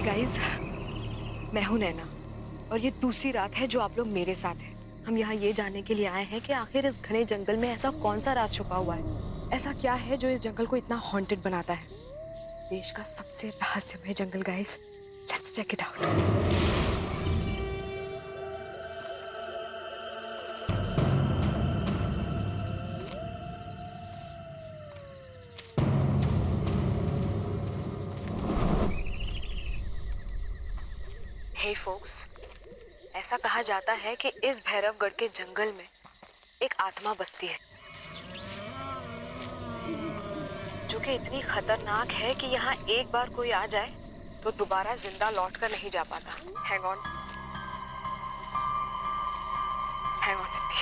Hey guys, मैं हूं नैना और ये दूसरी रात है जो आप लोग मेरे साथ हैं। हम यहाँ ये जानने के लिए आए हैं कि आखिर इस घने जंगल में ऐसा कौन सा राज छुपा हुआ है। ऐसा क्या है जो इस जंगल को इतना हॉन्टेड बनाता है। देश का सबसे रहस्यमय जंगल guys, let's check it out. Hey folks, ऐसा कहा जाता है कि इस भैरवगढ़ के जंगल में एक आत्मा बसती है जो कि इतनी खतरनाक है कि यहाँ एक बार कोई आ जाए तो दोबारा जिंदा लौट कर नहीं जा पाता। Hang on with me.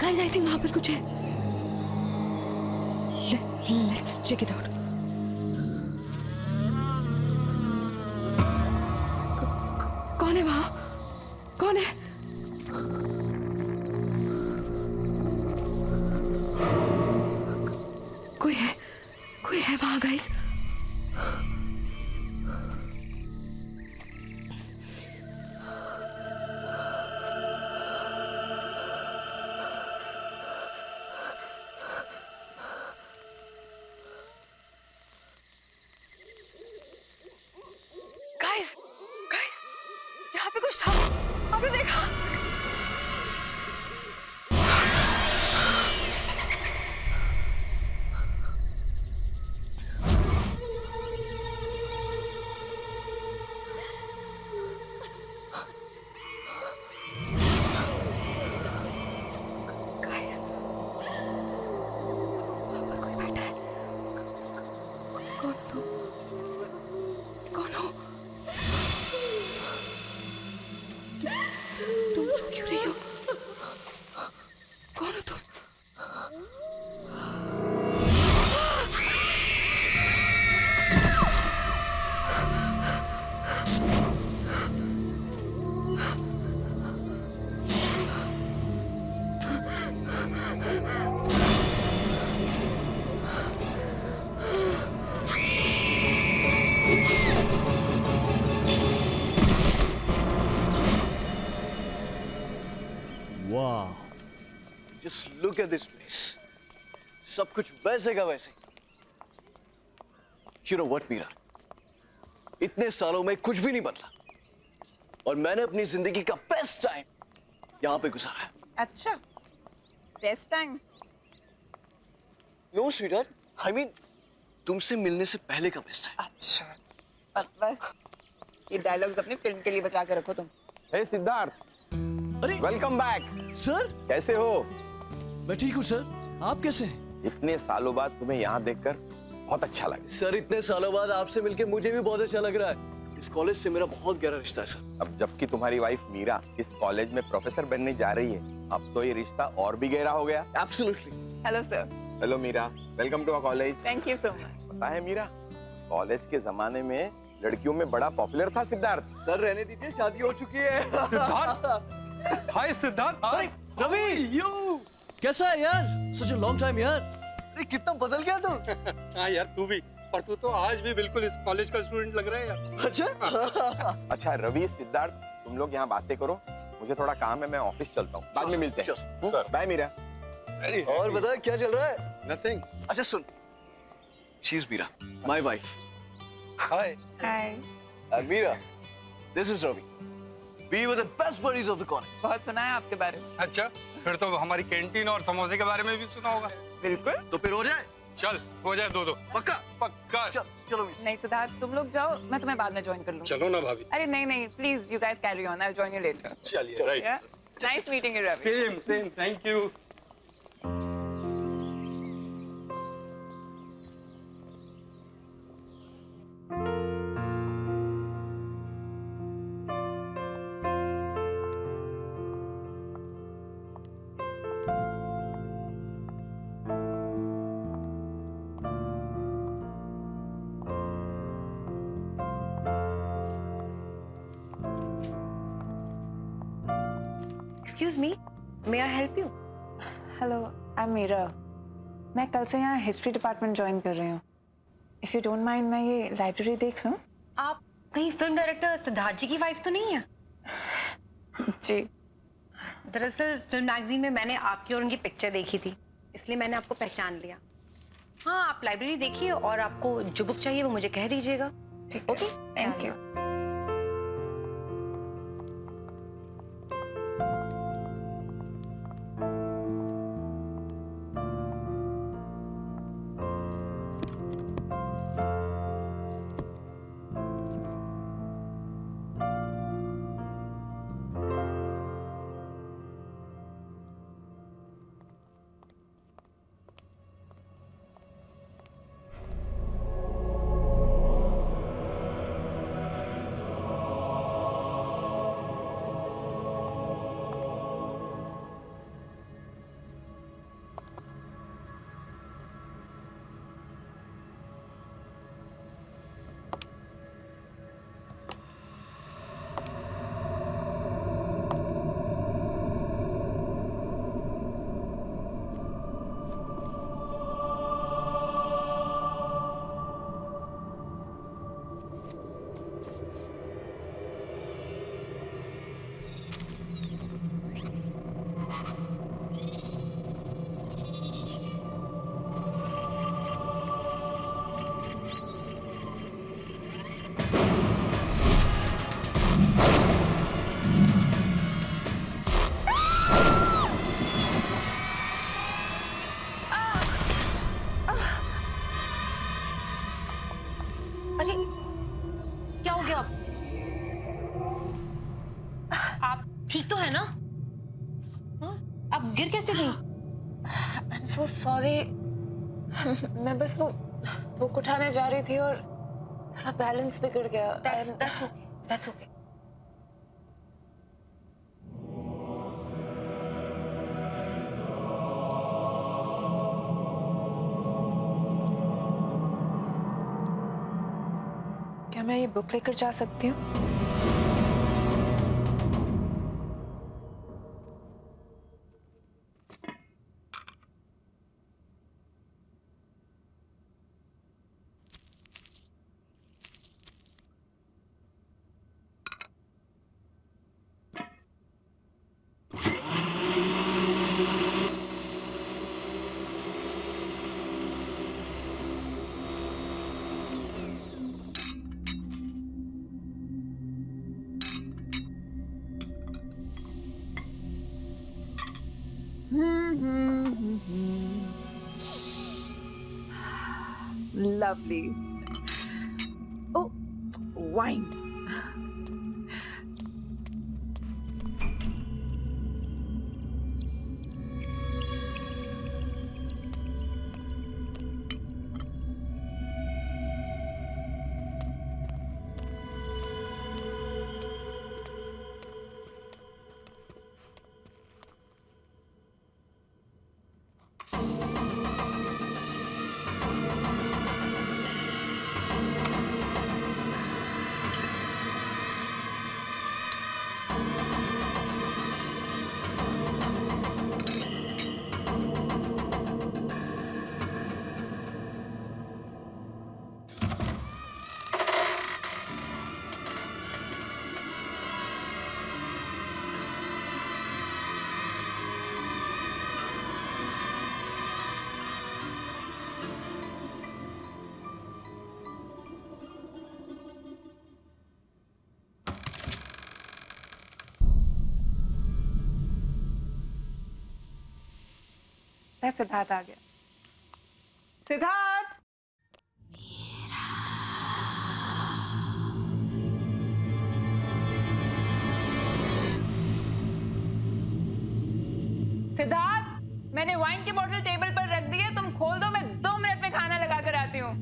Guys, I think वहां पर कुछ है। Let's check it out. कौन है वहां? कौन है? कोई है वहां गाइस। गाइस, यहाँ पे कुछ था। आपने देखा? गाइस, वहाँ पर कोई बैठा है। कौन तुम? कौन हो? तुम क्यों रही हो? कौन हो तुम? वाह, just look at this place. सब कुछ वैसे का वैसे। यू नो व्हाट मीरा, इतने सालों में कुछ भी नहीं बदला और मैंने अपनी जिंदगी का बेस्ट टाइम यहां पे गुजारा है। अच्छा, best time? No sweetheart, I mean तुमसे मिलने से पहले का बेस्ट टाइम। अच्छा, बस ये डायलॉग्स अपनी फिल्म के लिए बचा के रखो तुम। हे सिद्धार्थ, अरे वेलकम बैक। सर, कैसे हो? मैं ठीक हूँ सर, आप कैसे हैं? इतने सालों बाद तुम्हें यहाँ देखकर बहुत अच्छा लगा। सर, इतने सालों बाद आपसे मिलके मुझे भी बहुत अच्छा लग रहा है। इस कॉलेज से मेरा बहुत गहरा रिश्ता है सर। अब जबकि तुम्हारी वाइफ मीरा इस कॉलेज में प्रोफेसर बनने जा रही है, अब तो ये रिश्ता और भी गहरा हो गया। Absolutely. Hello sir. Hello Meera, welcome to our college. Thank you so much. पता है मीरा, कॉलेज के जमाने में लड़कियों में बड़ा पॉपुलर था सिद्धार्थ। सर रहने दीजिए, शादी हो चुकी है। सिद्धार्थ, हाय सिद्धार्थ। हाय रवि, यू कैसा है यार? सच अ लॉन्ग टाइम यार। अरे कितना बदल गया तू। हाँ यार, तू भी, पर तू तो आज भी बिल्कुल इस कॉलेज का स्टूडेंट लग रहा है यार। अच्छा। अच्छा रवि, सिद्धार्थ, तुम लोग यहाँ बातें करो, मुझे थोड़ा काम है, मैं ऑफिस चलता हूँ, बाद में मिलते हैं। सर। बाय मीरा। और बता क्या चल रहा है? नथिंग। अच्छा सुन, she is Meera, my wife. Hi. Hi. And Meera, this is Ravi. We were the best buddies of the college. बहुत सुना है आपके बारे में। अच्छा, फिर तो हमारी कैंटीन और समोसे के बारे में भी सुना होगा। बिल्कुल। तो फिर हो जाए? चल, हो जाए दो। पक्का? पक्का। चलो मीरा। नहीं सिद्धार्थ, तुम लोग जाओ, मैं तुम्हें बाद में ज्वाइन कर लूंगी। चलो ना भाभी। अरे नहीं, please you guys carry on, I will join you later. चलिए, right. Nice meeting you Ravi. Same, thank you. Excuse me, may I help you? Hello, I am Meera. मैं कल से यहाँ हिस्ट्री डिपार्टमेंट ज्वाइन कर रही हूँ। इफ़ यू डोंट माइंड, मैं ये लाइब्रेरी देख लूँ? आप कहीं फिल्म डायरेक्टर सिद्धार्थ जी की वाइफ तो नहीं है? जी। दरअसल फिल्म मैगजीन में मैंने आपकी और उनकी पिक्चर देखी थी, इसलिए मैंने आपको पहचान लिया। हाँ, आप लाइब्रेरी देखिए और आपको जो बुक चाहिए वो मुझे कह दीजिएगा। Okay, thank you. अरे क्या हो गया? आप ठीक तो है ना? हाँ? आप गिर कैसे गई? I am so sorry. मैं बस वो बुक उठाने जा रही थी और थोड़ा बैलेंस बिगड़ गया। That's okay. That's okay. क्या मैं ये बुक लेकर जा सकती हूँ? Lovely. Oh, wine. सिद्धार्थ आ गया। सिद्धार्थ! सिद्धार्थ, मैंने वाइन की बोतल टेबल पर रख दी है, तुम खोल दो, मैं 2 मिनट में खाना लगा कर आती हूँ।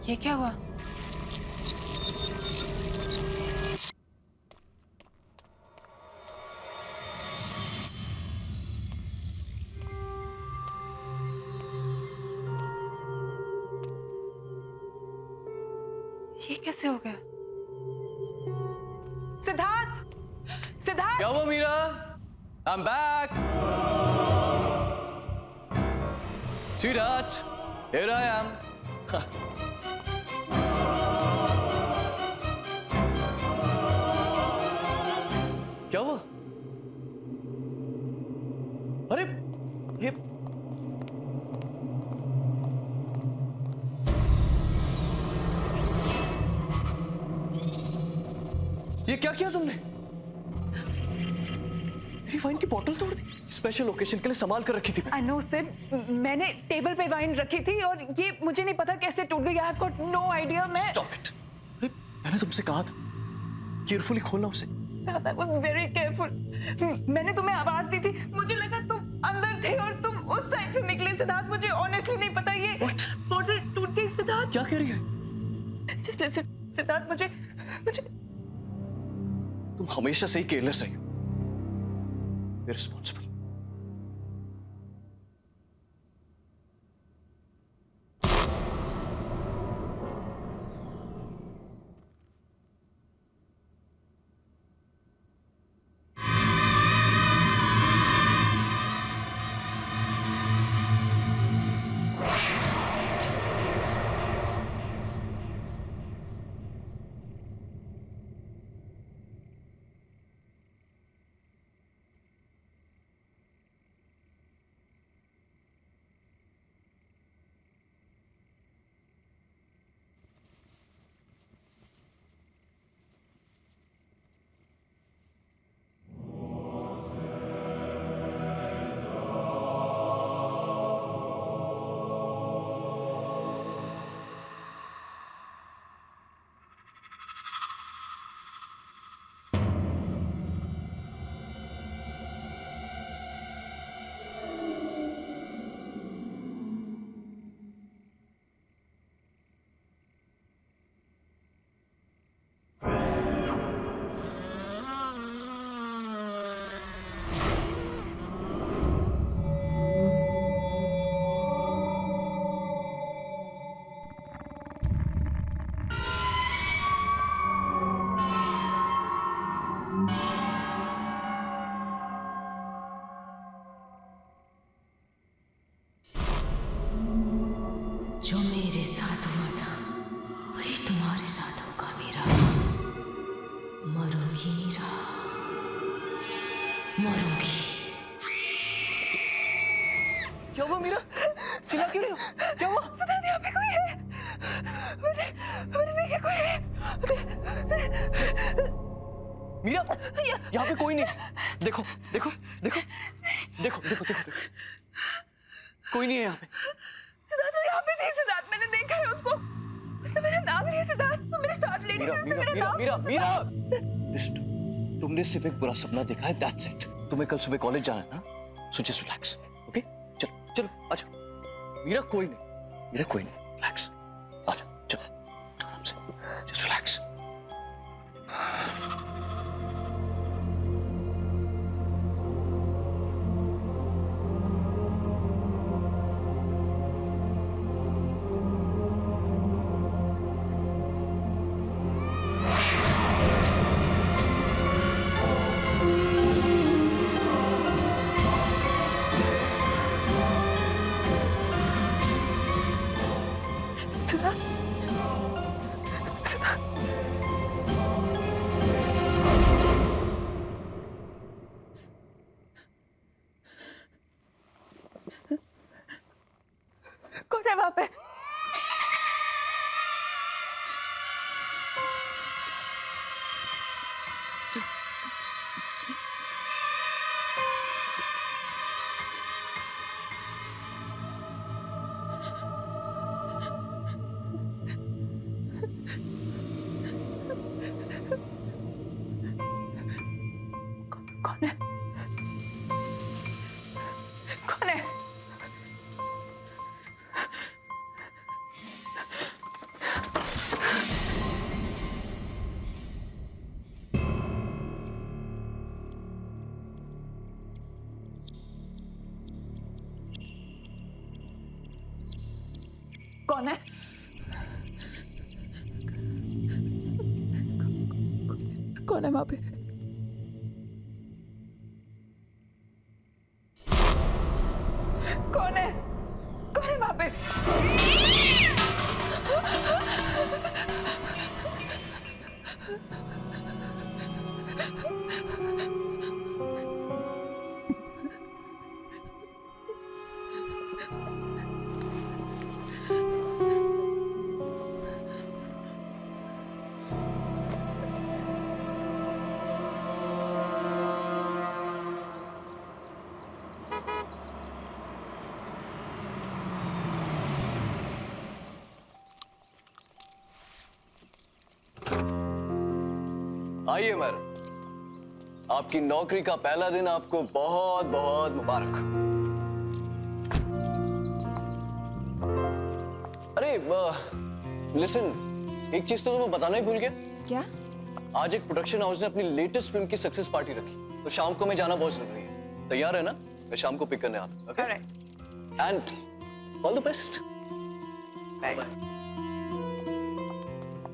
ये क्या हुआ? ये कैसे हो गया? सिद्धार्थ, सिद्धार्थ! क्या हुआ Meera? I'm back. Sweetheart, here I am. क्या हुआ? अरे ये क्या किया तुमने? मेरी वाइन की बोतल तोड़ दी। स्पेशल ओकेजन के लिए संभाल कर रखी थी। I know, सिड, मैंने टेबल पे वाइन रखी थी और ये मुझे नहीं पता कैसे टूट गई। I've got no idea। मैं Stop it. अरे मैंने तुमसे कहा था केयरफुली खोलना उसे। I was very careful। मैंने तुम्हें आवाज दी थी, मुझे लगा तुम अंदर थे और तुम उस साइड से निकले। सिद्धार्थ, मुझे ऑनेस्टली नहीं पता ये What? बोतल टूट गई। सिद्धार्थ, क्या कह रही है? just listen। सिद्धार्थ, मुझे तुम हमेशा से ही केयरलेस रही हो, इररिस्पॉन्सिबल। जो मेरे साथ हुआ था वही तुम्हारे साथ होगा मीरा। मरोगी मीरा, मरोगी। क्या हुआ मीरा? चिल्ला क्यों रही हो? क्या हुआ? सिद्धार्थ, यहाँ पे कोई है। मैंने देखा कोई है। मीरा, यहाँ पे कोई नहीं। देखो देखो देखो देखो देखो देखो देखो, कोई नहीं है यहाँ पे। सिद्धार्थ, वो यहाँ पे थी। सिद्धार्थ, मैंने देखा है उसको। उसने मेरा नाम लिया। सिद्धार्थ, वो मेरे साथ लेडी थी, मीरा उसने मीरा मेरा मीरा नाम मीरा मीरा लिस्ट, तुमने सिर्फ एक बुरा सपना देखा है, दैट्स इट। तुम्हें कल सुबह कॉलेज जाना है ना, सो जस्ट रिलैक्स, ओके? चलो चलो आजा। मीरा कोई नहीं, मीरा कोई नहीं, रिलैक्स, आजा चलो आराम से, जस्ट रिलैक्स। कौन है वहाँ पे? कौन है? कौन है? कौन है? कौन है वहां पे? कौन है? कौन है वहां पे? आइए मैडम, आपकी नौकरी का पहला दिन आपको बहुत बहुत मुबारक। अरे लिसन, एक चीज तो तुम्हें बताना ही भूल गया। क्या? आज एक प्रोडक्शन हाउस ने अपनी लेटेस्ट फिल्म की सक्सेस पार्टी रखी, तो शाम को मैं जाना बहुत जरूरी है। तैयार है ना? मैं शाम को पिक करने आता हूं। Okay? And all the best.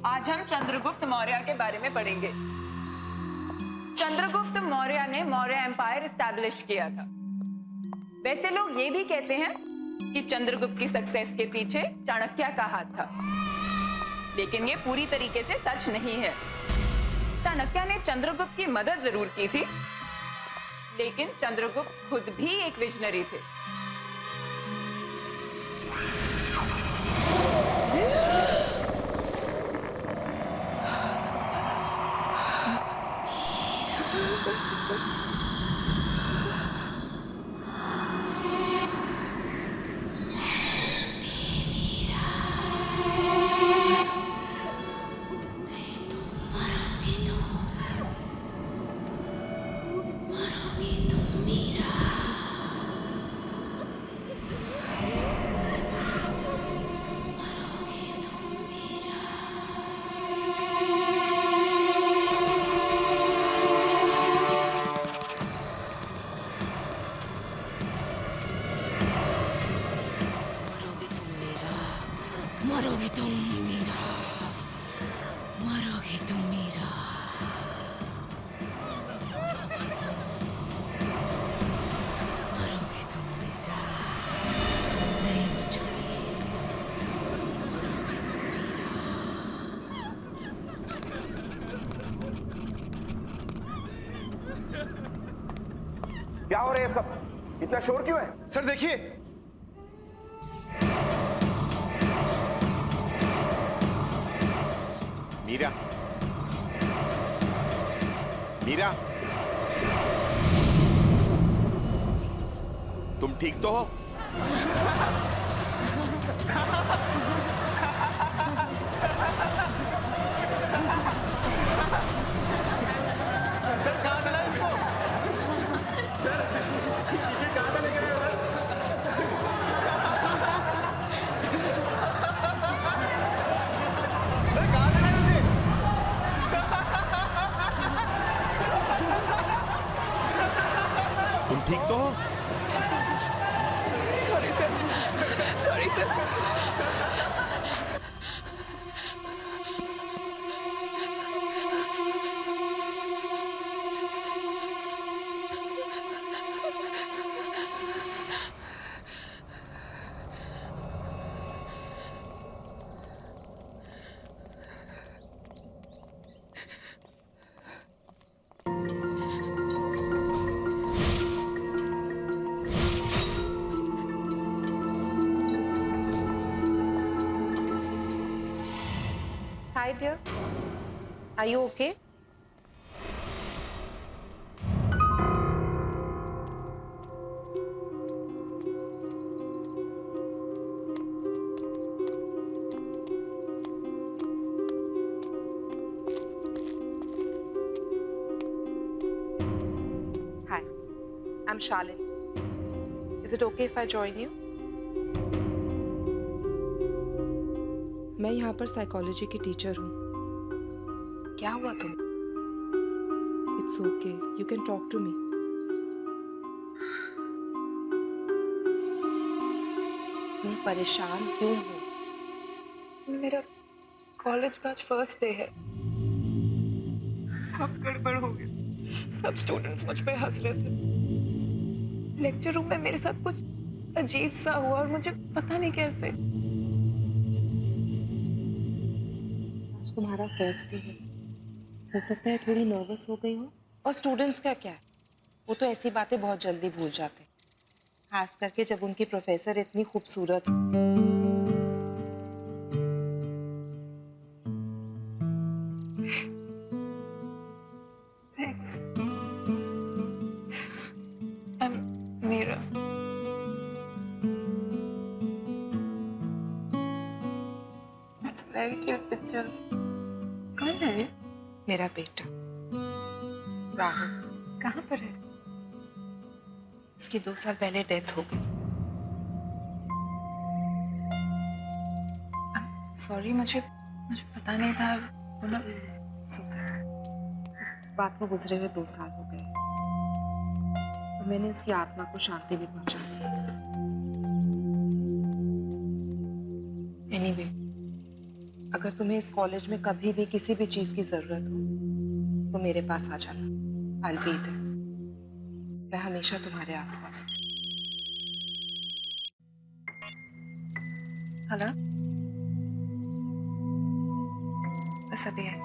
आज हम चंद्रगुप्त मौर्य के बारे में पढ़ेंगे। चंद्रगुप्त मौर्य ने मौर्य एम्पायर एस्टैब्लिश किया था। वैसे लोग ये भी कहते हैं कि चंद्रगुप्त की सक्सेस के पीछे चाणक्य का हाथ था, लेकिन ये पूरी तरीके से सच नहीं है। चाणक्य ने चंद्रगुप्त की मदद जरूर की थी, लेकिन चंद्रगुप्त खुद भी एक विजनरी थे। मरोगे तुम मीरा, मरोगे तुम मीरा, मरोगे तुम मीरा, नहीं बचोगी, मरोगे तुम मीरा। क्या हो रहा है सब? इतना शोर क्यों है? सर देखिए, मीरा, मीरा, तुम ठीक तो हो? तुम ठीक तो हो? Sorry sir, sorry sir. Hi dear, are you okay? Hi, I'm Shalini. Is it okay if I join you? मैं यहाँ पर साइकोलॉजी की टीचर हूँ। क्या हुआ तुम? It's okay. You can talk to me. मैं परेशान क्यों हूँ? मेरा कॉलेज का आज फर्स्ट डे है। सब गड़बड़ हो गया। सब स्टूडेंट्स मुझ पे हंस रहे थे। लेक्चर रूम में मेरे साथ कुछ अजीब सा हुआ और मुझे पता नहीं कैसे। आज तुम्हारा फर्स्ट डे है, हो सकता है थोड़ी नर्वस हो गई हो। और स्टूडेंट्स का क्या है, वो तो ऐसी बातें बहुत जल्दी भूल जाते हैं, खास करके जब उनकी प्रोफेसर इतनी खूबसूरत हो। Thanks. I'm Meera. That's a very cute picture. कौन है ये? मेरा बेटा राहुल, कहाँ पर है? इसकी 2 साल पहले डेथ हो गई। सॉरी, मुझे पता नहीं था। इस बात को गुजरे हुए 2 साल हो गए और मैंने इसकी आत्मा को शांति भी पहुंचाई। एनीवे, अगर तुम्हें इस कॉलेज में कभी भी किसी भी चीज की जरूरत हो तो मेरे पास आ जाना। I'll be there. मैं हमेशा तुम्हारे आसपास हूँ। हेलो, बस अभी है।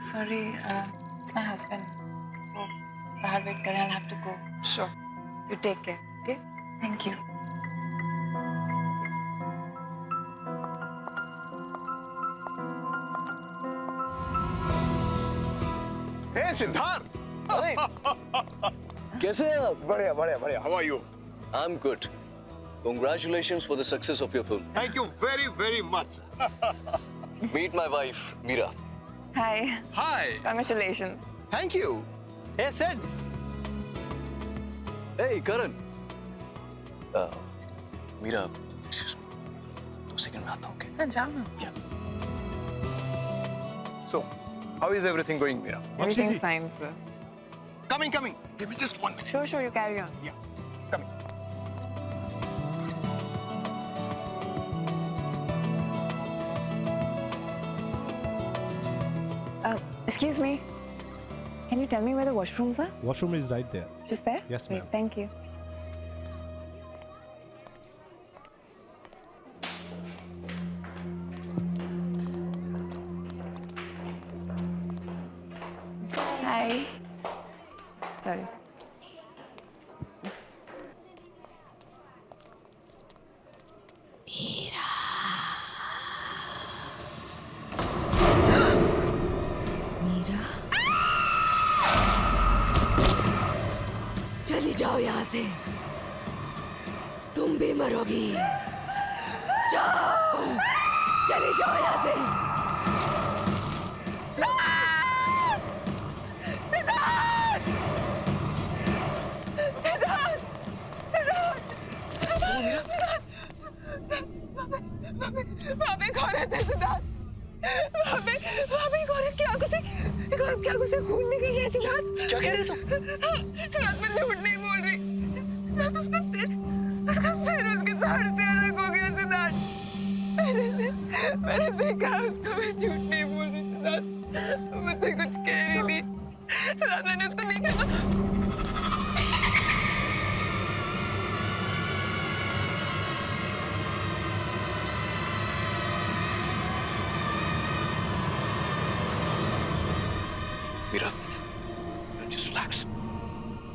Sorry, it's my husband. वो बाहर वेट कर रहे हैं। I have to go. Sure. You take care. Okay? Thank you. Hey Siddharth, कैसे हैं आप? बढ़िया बढ़िया बढ़िया। How are you? I'm good. Congratulations for the success of your film. Thank you very very much. Meet my wife, Meera. Hi, hi. Congratulations. Thank you. Hey, Sid. Hey, Karan. Meera, excuse me. 2 second में आता हूँ, okay? हाँ, जाओ ना। So, how is everything going, Meera? Everything's fine, sir. Coming. Give me just 1 minute. Sure, you carry on. Yeah, coming. Excuse me. Can you tell me where the washrooms are? Washroom is right there. Just there? Yes, Great, ma'am. thank you. Hi. Sorry. Meera, चली जाओ यहाँ से, तुम भी मरोगी। जाओ, चली जाओ यहाँ से। वहाँ पे एक औरत है सिद्धार्थ। वहाँ पे एक औरत की आंखों से खून निकल रहा है सिद्धार्थ। क्या कह रहे हो तुम? सिद्धार्थ, मैं झूठ नहीं बोल रही। सिद्धार्थ, उसका सिर उसके धड़ से अलग हो गया सिद्धार्थ। मैंने देखा उसको। मैं झूठ नहीं बोल रही सिद्धार्थ। मैं मुझसे कुछ कह रही थी सिद्धार्थ। मैंने उसको देखा था। Meera, just relax.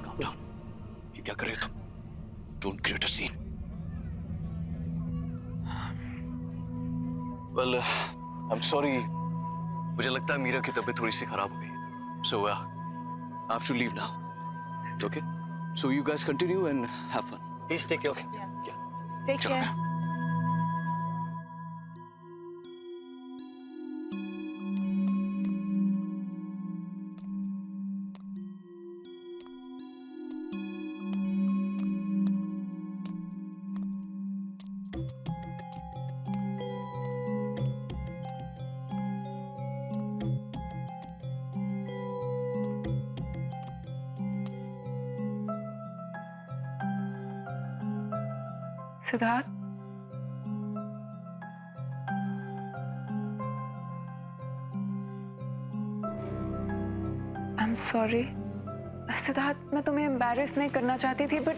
Calm down. ये क्या कर रहे हो तुम? Don't create a scene. Well, I'm sorry. मुझे लगता है मीरा की तबीयत थोड़ी सी खराब हो गई. So, I have to leave now. Okay? So you guys continue and have fun. Please take care. Yeah. Take चलो care. मेरा. Siddharth, I'm sorry. सिद्धार्थ, मैं तुम्हें एम्बैरेस नहीं करना चाहती थी, बट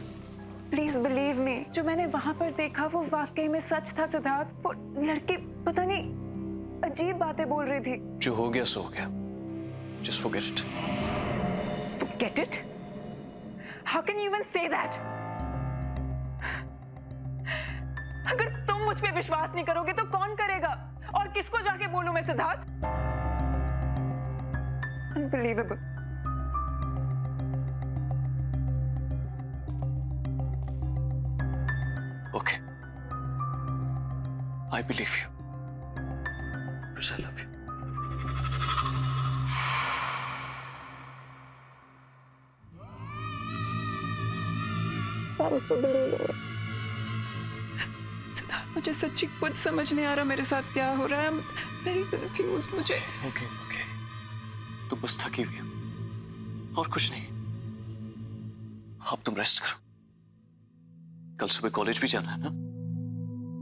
प्लीज बिलीव मी, जो मैंने वहां पर देखा वो वाकई में सच था सिद्धार्थ। वो लड़की पता नहीं अजीब बातें बोल रही थी। जो हो गया सो हो गया, just forget it. Forget it? How can you even say that? अगर तुम मुझ पे विश्वास नहीं करोगे तो कौन करेगा? और किसको जाके बोलूं मैं Siddharth? Unbelievable. Okay. I believe you. Because I love you. Siddharth, मुझे सच्ची कुछ समझ नहीं आ रहा मेरे साथ क्या हो रहा है। I'm very confused. मुझे Okay, okay. तुम बस थकी हुई हो और कुछ नहीं। अब तुम रेस्ट करो। कल सुबह कॉलेज भी जाना है ना?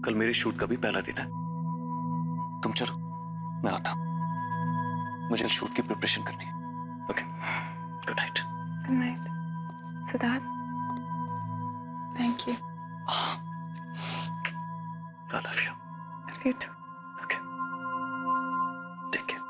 कल मेरे शूट का भी पहला दिन है। तुम चलो, मैं आता हूं। मुझे शूट की प्रिपरेशन करनी है। Okay, good night. Good night. Siddharth, thank you. I love you. Love you too. Okay. Take care.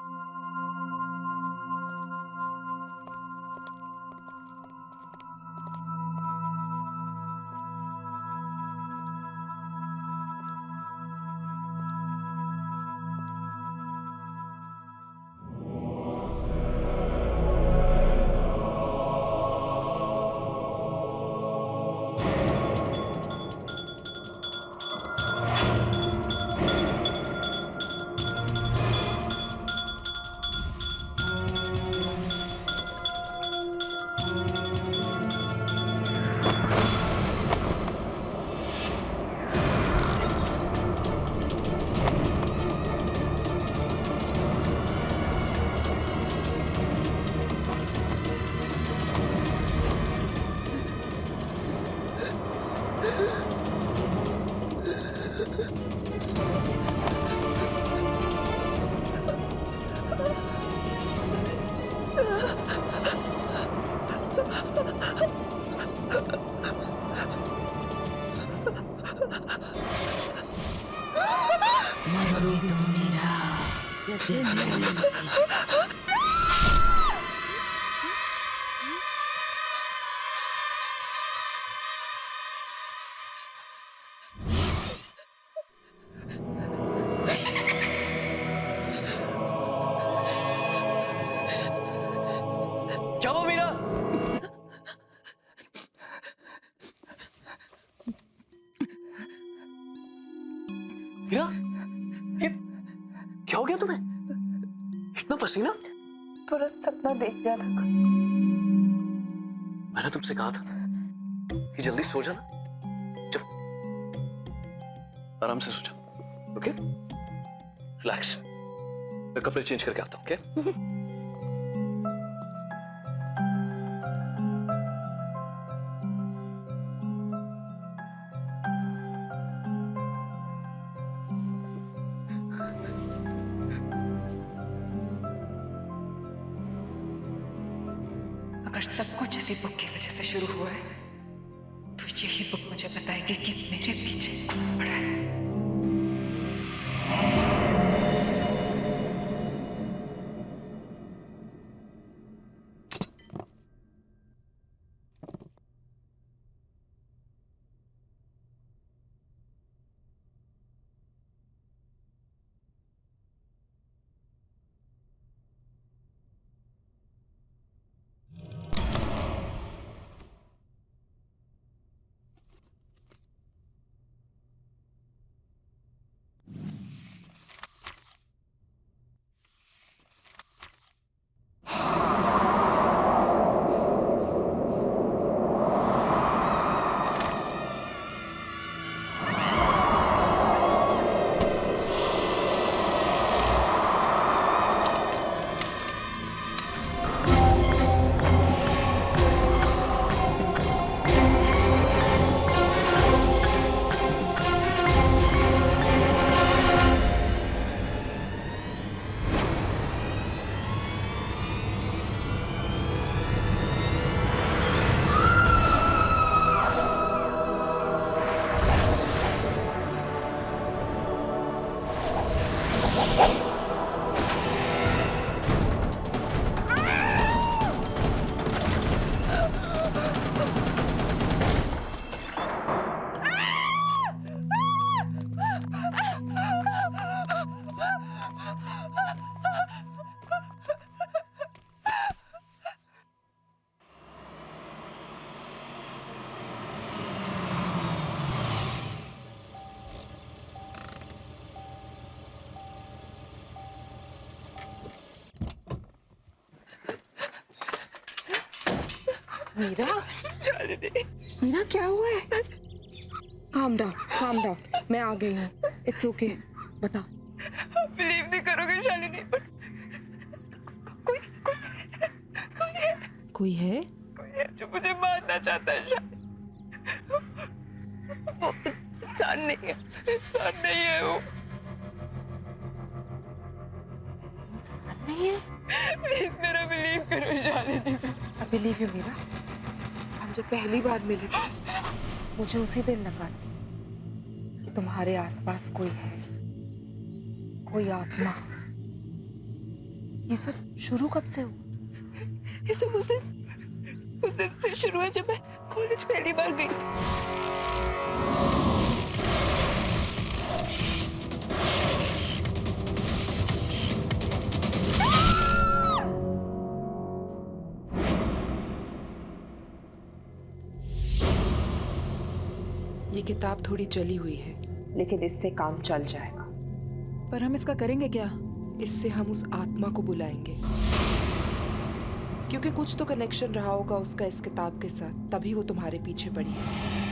मरोगे तुम मेरा जैसे मैं क्या हुआ मीरा? मीरा, ये क्या हो गया तुम्हें? इतना पसीना? पूरा सपना देख लिया था। मैंने तुमसे कहा था कि जल्दी सो जाना। चलो, आराम से सो जाओ। Okay, relax. मैं कपड़े चेंज करके आता हूँ। ओके? अगर सब कुछ इसी बुक की वजह से शुरू हुआ है तो यही बुक मुझे बताएगी कि मेरे पीछे कौन पड़ा है। मीरा, मीरा क्या हुआ है? काम डाउन, मैं आ गई हूँ। इट्स ओके, बता। बिलीव नहीं करोगे शालिनी, पर कोई है? कोई है जो मुझे मारना चाहता है शालिनी। वो इंसान नहीं है वो। नहीं है। प्लीज मेरा बिलीव करो Shalini. I believe you Meera. हम जब पहली बार मिले थे, मुझे उसी दिन लगा कि तुम्हारे आसपास कोई है, कोई आत्मा। ये सब शुरू कब से हुआ? ये सब उस दिन से शुरू है जब मैं कॉलेज पहली बार गई थी। ये किताब थोड़ी जली हुई है, लेकिन इससे काम चल जाएगा। पर हम इसका करेंगे क्या? इससे हम उस आत्मा को बुलाएंगे, क्योंकि कुछ तो कनेक्शन रहा होगा उसका इस किताब के साथ, तभी वो तुम्हारे पीछे पड़ी है।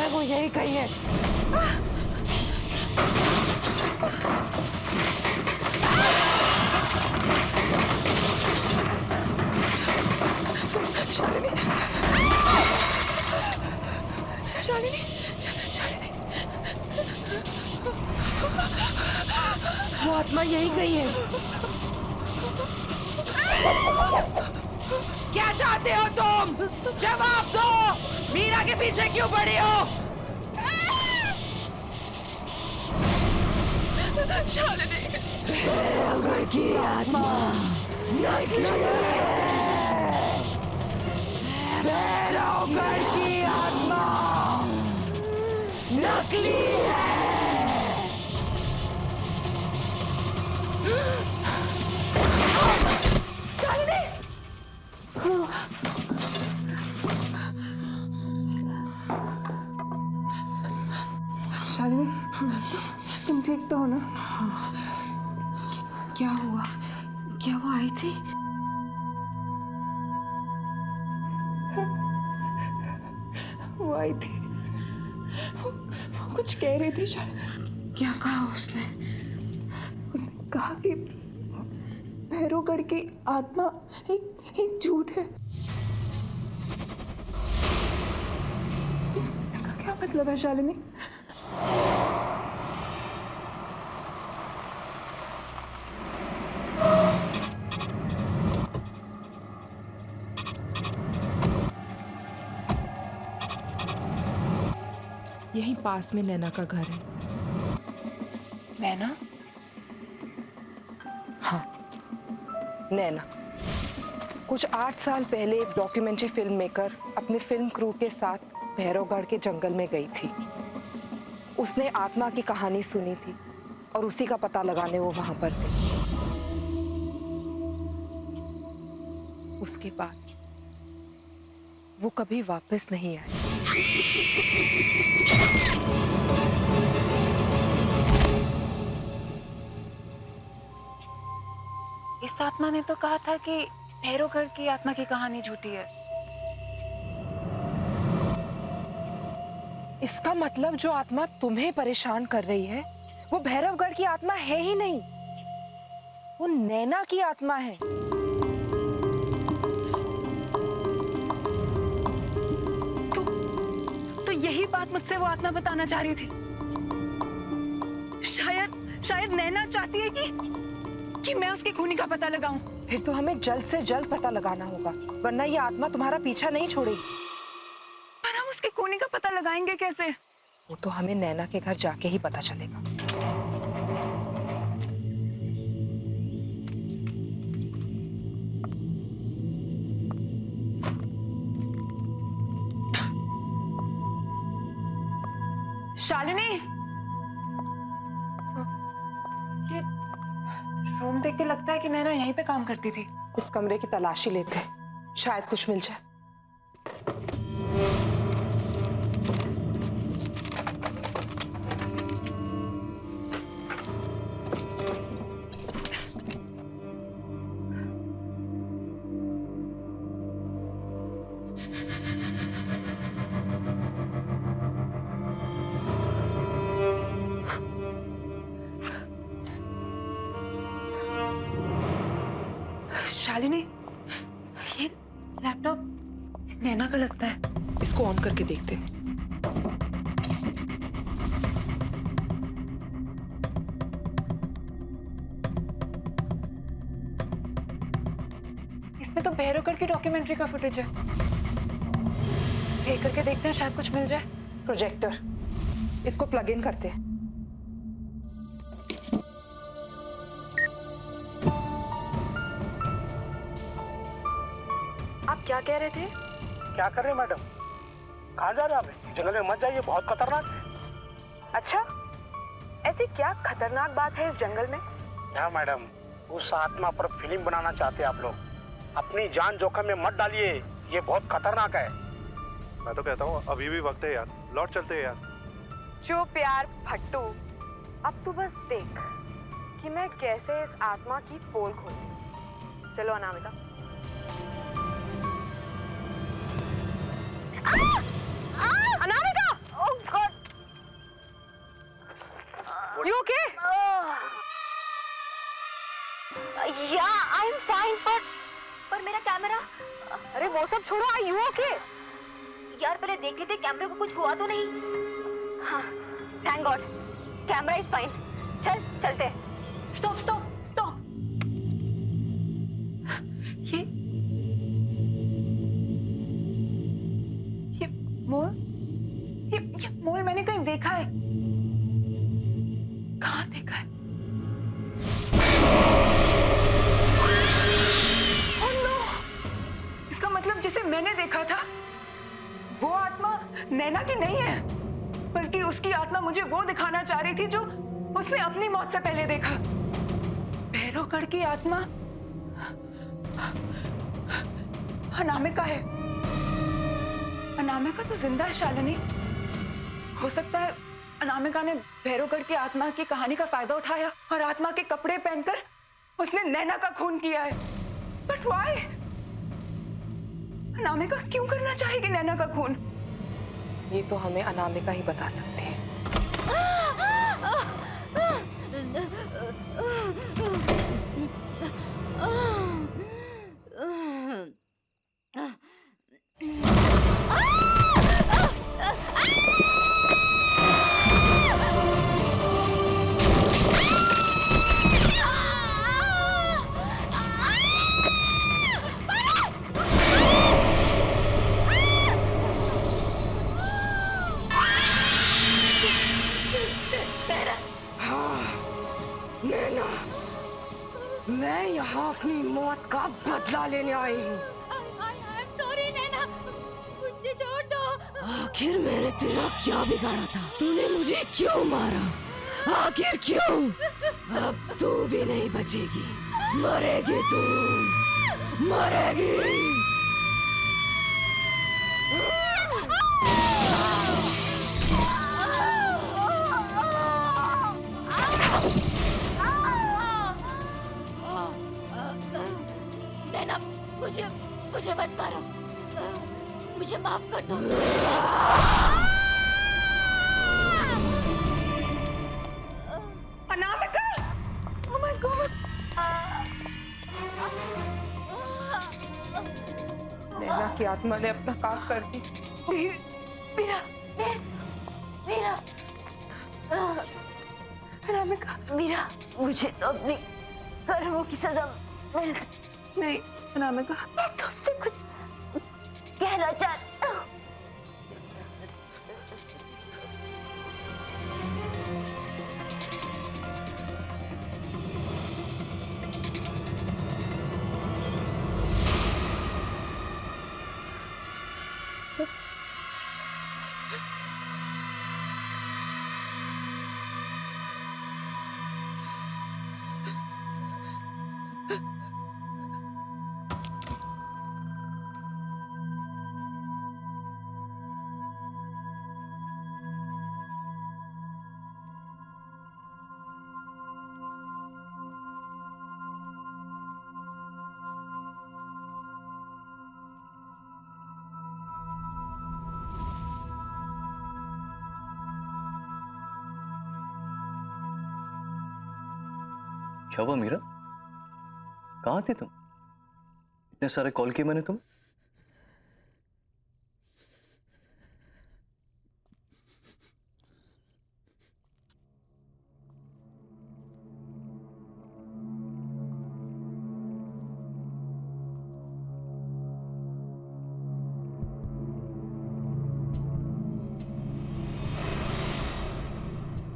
वो यही कही है। शालिनी, वो आत्मा यही कही है। क्या चाहते हो तुम? जवाब दो। मीरा के पीछे क्यों पड़ी हो? भैरवगढ़ की आत्मा भैरवगढ़ की आत्मा नकली है। शालिनी, तुम ठीक तो हो ना? क्या हुआ? क्या वो आई थी? वो आई थी, वो कुछ कह रही थी शालिनी। क्या कहा उसने? उसने कहा कि भैरवगढ़ की आत्मा एक झूठ है। इसका क्या मतलब है शालिनी? यहीं पास में नैना का घर है। नैना? हाँ, नैना। कुछ 8 साल पहले एक डॉक्यूमेंट्री फिल्म मेकर अपने फिल्म क्रू के साथ भैरवगढ़ के जंगल में गई थी। उसने आत्मा की कहानी सुनी थी और उसी का पता लगाने वो वहां पर गई। उसके बाद वो कभी वापस नहीं आई। इस आत्मा ने तो कहा था कि भैरवगढ़ की आत्मा की कहानी झूठी है। इसका मतलब जो आत्मा तुम्हें परेशान कर रही है वो भैरवगढ़ की आत्मा है ही नहीं, वो नैना की आत्मा है। तो यही बात मुझसे वो आत्मा बताना चाह रही थी। शायद नैना चाहती है कि मैं उसकी खूनी का पता लगाऊं। फिर तो हमें जल्द से जल्द पता लगाना होगा, वरना ये आत्मा तुम्हारा पीछा नहीं छोड़ेगी। पर हम उसकी खूनी का पता लगाएंगे कैसे? वो तो हमें नैना के घर जाके ही पता चलेगा। शालिनी, ये रूम देख के लगता है कि नैना यहीं पे काम करती थी। इस कमरे की तलाशी लेते हैं, शायद कुछ मिल जाए। शालिनी, ये लैपटॉप नैना का लगता है। इसको ऑन करके देखते हैं। इसमें तो भैरवगढ़ की डॉक्यूमेंट्री का फुटेज है। प्ले करके देखते हैं, शायद कुछ मिल जाए। प्रोजेक्टर, इसको प्लग इन करते हैं। आप क्या कह रहे थे? क्या कर रहे हैं मैडम? कहाँ जा रहे हैं आप? जंगल में मत जाइए, बहुत खतरनाक है। अच्छा, ऐसी क्या खतरनाक बात है इस जंगल में? क्या मैडम, उस आत्मा पर फिल्म बनाना चाहते हैं आप लोग? अपनी जान जोखिम में मत डालिए, ये बहुत खतरनाक है। मैं तो कहता हूँ अभी भी वक्त है यार, लौट चलते हैं यार। चुप यार फट्टू, अब तू बस देख कि मैं कैसे इस आत्मा की पोल खोलती। चलो Anamika. Anamika! Oh God! You okay? Yeah, I'm fine, पर मेरा कैमरा। अरे वो सब छोड़ो, are you okay? यार पहले देख लेते कैमरे को कुछ हुआ तो नहीं। हाँ, thank God, camera is fine. चल चलते हैं। Stop stop stop. ये मोल, ये मोल मैंने कहीं देखा है। कहाँ देखा है? Oh no! इसका मतलब जिसे मैंने देखा था वो आत्मा नैना की नहीं है, बल्कि उसकी आत्मा मुझे वो दिखाना चाह रही थी जो उसने अपनी मौत से पहले देखा। भैरवगढ़ की आत्मा अनामिका है। अनामिका तो जिंदा है शालिनी। हो सकता है अनामिका ने भैरवगढ़ की आत्मा की कहानी का फायदा उठाया और आत्मा के कपड़े पहनकर उसने नैना का खून किया है। But why? अनामिका क्यों करना चाहेगी नैना का खून? ये तो हमें अनामिका ही बता सकते हैं। नैना, मैं यहाँ अपनी मौत का बदला लेने आई हूँ। सॉरी नैना, मुझे छोड़ दो। आखिर मैंने तेरा क्या बिगाड़ा था? तूने मुझे क्यों मारा? आखिर क्यों? अब तू भी नहीं बचेगी, मरेगी तू, मरेगी। नैना, मुझे मत मारो, मुझे माफ कर दो। अनामिका! Oh my God! नैना की आत्मा ने अपना काम कर दी। मीरा, मीरा, अनामिका, मीरा, मुझे तो अपनी कर्मों की सजा मिल गई। नहीं अनामिका, मैं तुमसे कुछ कहना चाहती हूँ। क्या हुआ मीरा? कहाँ थे तुम? इतने सारे कॉल किए मैंने तुम।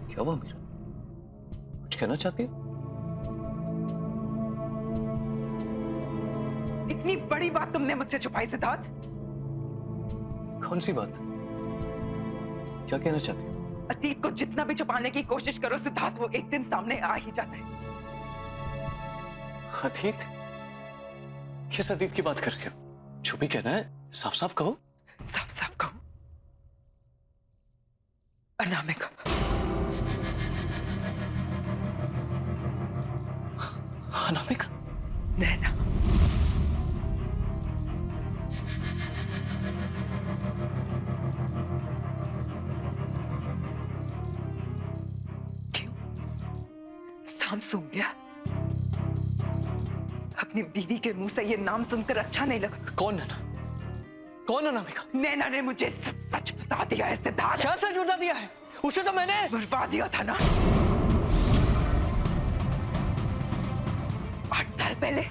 क्या हुआ मीरा? कुछ कहना चाहती हो? इतनी बड़ी बात तुमने मुझसे छुपाई सिद्धार्थ। कौन सी बात? क्या कहना चाहती हो? अतीत को जितना भी छुपाने की कोशिश करो सिद्धार्थ, वो एक दिन सामने आ ही जाता है। अतीत? किस अतीत की बात कर रहे हो? जो भी कहना है साफ साफ कहो। साफ साफ कहो, अनामिका। अनामिका? नैना। नाम सुन गया? अपनी बीवी के मुंह से ये नाम सुनकर अच्छा नहीं लगा? कौन नैना? कौन अनामिका? नैना ने मुझे सब सच बता दिया है सिद्धार्थ। क्या सच बता दिया है? उसे तो मैंने मरवा दिया था ना 8 साल पहले।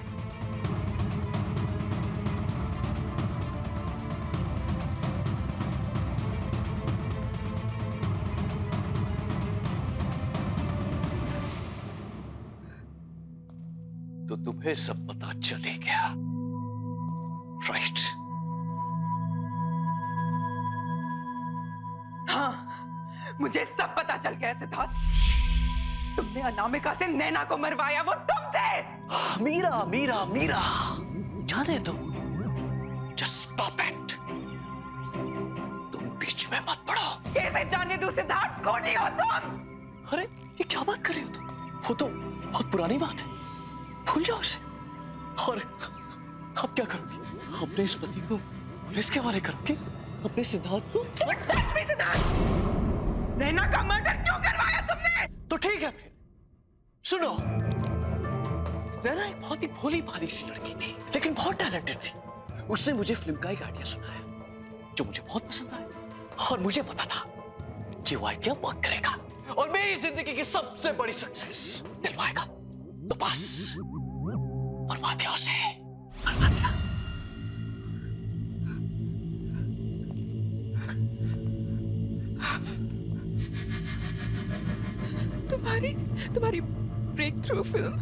तो तुम्हें सब पता चले गया, राइट? हाँ, मुझे सब पता चल गया सिद्धार्थ। तुमने अनामिका से नैना को मरवाया, वो तुम थे। मीरा मीरा मीरा, जाने दो। Just stop it. तुम बीच में मत पड़ो। कैसे जाने दूं सिद्धार्थ? कौन ही हो तुम? अरे ये क्या बात कर रही हो तुम? वो तो बहुत पुरानी बात है, भूल जाओ उसे। और अब क्या करोगी? अपने इस पति को पुलिस के हवाले करोगे? अपने सिद्धार्थ को? सच में सिद्धार्थ, नैना का मर्डर क्यों करवाया तुमने? तो ठीक है फिर सुनो। नैना एक बहुत ही भोली भाली सी लड़की थी, लेकिन बहुत टैलेंटेड थी। उसने मुझे फिल्म का एक आइडिया सुनाया जो मुझे बहुत पसंद आया, और मुझे पता था कि वो आइडिया वर्क करेगा और मेरी जिंदगी की सबसे बड़ी सक्सेस दिलवाएगा। तो बस मरवा दिया उसे, मरवा दिया। तुम्हारी ब्रेक थ्रू फिल्म,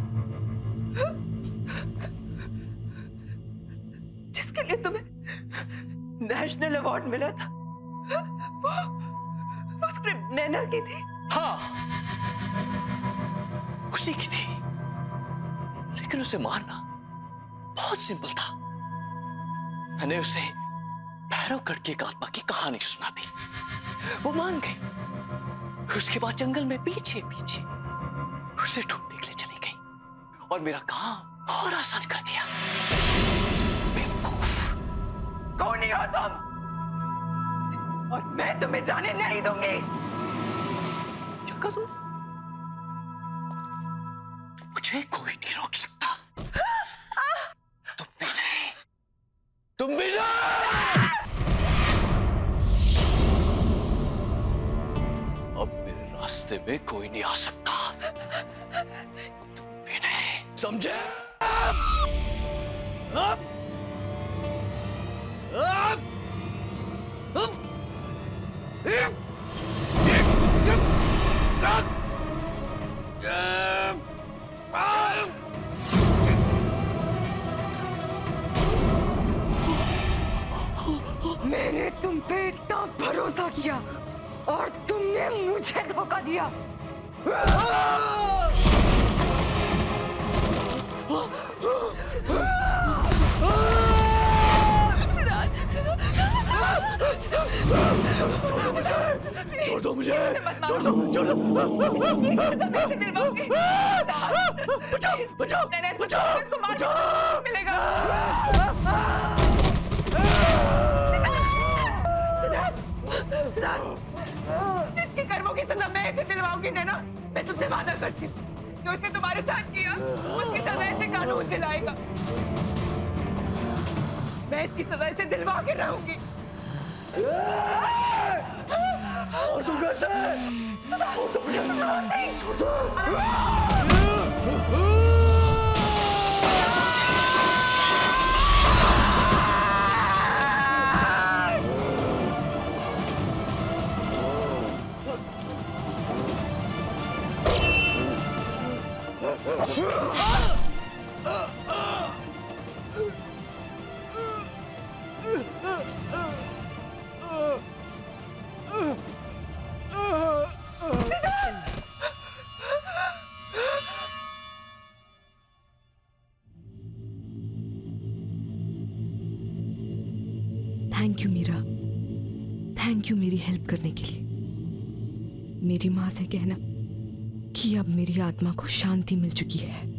जिसके लिए तुम्हें नेशनल अवार्ड मिला था, वो स्क्रिप्ट नैना की थी। हाँ, उसी की थी, लेकिन उसे मारना बहुत सिंपल था। मैंने उसे भैरवगढ़ की एक आत्मा की कहानी सुना दी, वो मान गई। उसके बाद जंगल में पीछे पीछे उसे ढूंढने के लिए चली गई और मेरा काम और आसान कर दिया। बेवकूफ। कौन ही हो तुम? और मैं तुम्हें जाने नहीं दूंगी। क्या करूं? मुझे कोई नहीं रोक सकता। तुम भी नहीं, तुम भी नहीं। अब मेरे रास्ते में कोई नहीं आ सकता। तुम भी नहीं, समझे? मैंने तुम पे इतना भरोसा किया और तुमने मुझे धोखा दिया। छोड़ दो कैसे दिलवाओगे? बचाओ बचाओ नैना, इसको बचाओ इसको मार दो, बचाओ मिलेगा। सिद्धार्थ, इसके कर्मों की सजा मैं ऐसे दिलवाऊंगी नैना। मैं तुमसे वादा करती हूँ, जो इसने तुम्हारे साथ किया उसकी सजा ऐसे कानून दिलाएगा। मैं इसकी सजा ऐसे दिलवा के रहूंगी। और तू कैसे छोड़ दो मुझे छोड़ दो thank you Meera, thank you मेरी हेल्प करने के लिए। मेरी माँ से कहना कि अब मेरी आत्मा को शांति मिल चुकी है।